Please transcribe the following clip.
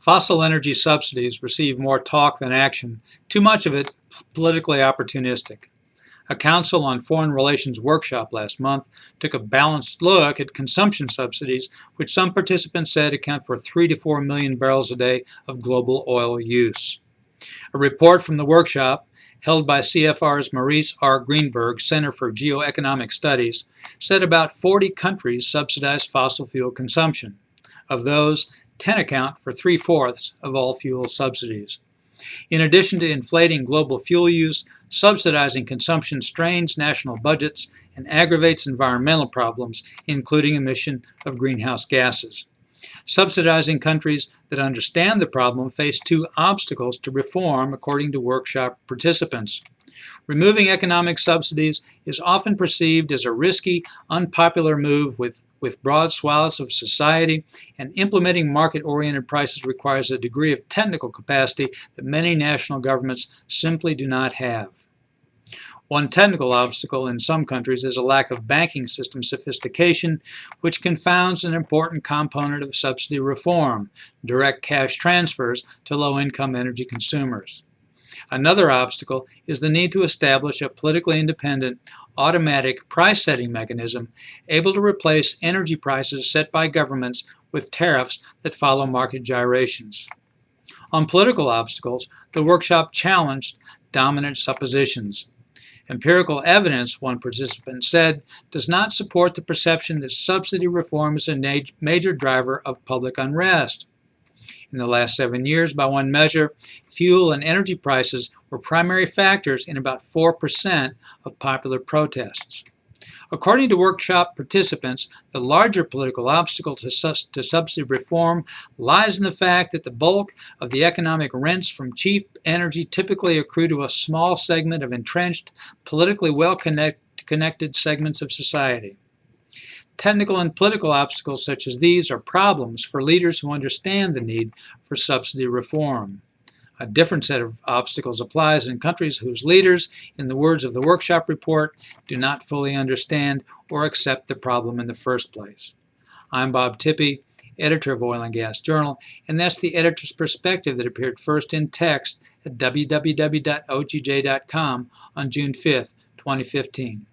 Fossil energy subsidies receive more talk than action, too much of it politically opportunistic. A Council on Foreign Relations workshop last month took a balanced look at consumption subsidies, which some participants said account for 3 to 4 million barrels a day of global oil use. A report from the workshop, held by CFR's Maurice R. Greenberg Center for Geoeconomic Studies, said about 40 countries subsidize fossil fuel consumption. Of those, 10 account for 3/4 of all fuel subsidies. In addition to inflating global fuel use, subsidizing consumption strains national budgets and aggravates environmental problems, including emission of greenhouse gases. Subsidizing countries that understand the problem face two obstacles to reform, according to workshop participants. Removing economic subsidies is often perceived as a risky, unpopular move with broad swaths of society, and implementing market-oriented prices requires a degree of technical capacity that many national governments simply do not have. One technical obstacle in some countries is a lack of banking system sophistication, which confounds an important component of subsidy reform, direct cash transfers to low-income energy consumers. Another obstacle is the need to establish a politically independent, automatic price-setting mechanism able to replace energy prices set by governments with tariffs that follow market gyrations. On political obstacles, the workshop challenged dominant suppositions. Empirical evidence, one participant said, does not support the perception that subsidy reform is a major driver of public unrest. In the last 7 years, by one measure, fuel and energy prices were primary factors in about 4% of popular protests. According to workshop participants, the larger political obstacle to subsidy reform lies in the fact that the bulk of the economic rents from cheap energy typically accrue to a small segment of entrenched, politically well-connected segments of society. Technical and political obstacles such as these are problems for leaders who understand the need for subsidy reform. A different set of obstacles applies in countries whose leaders, in the words of the workshop report, do not fully understand or accept the problem in the first place. I'm Bob Tippie, editor of Oil and Gas Journal, and that's the editor's perspective that appeared first in text at www.ogj.com on June 5, 2015.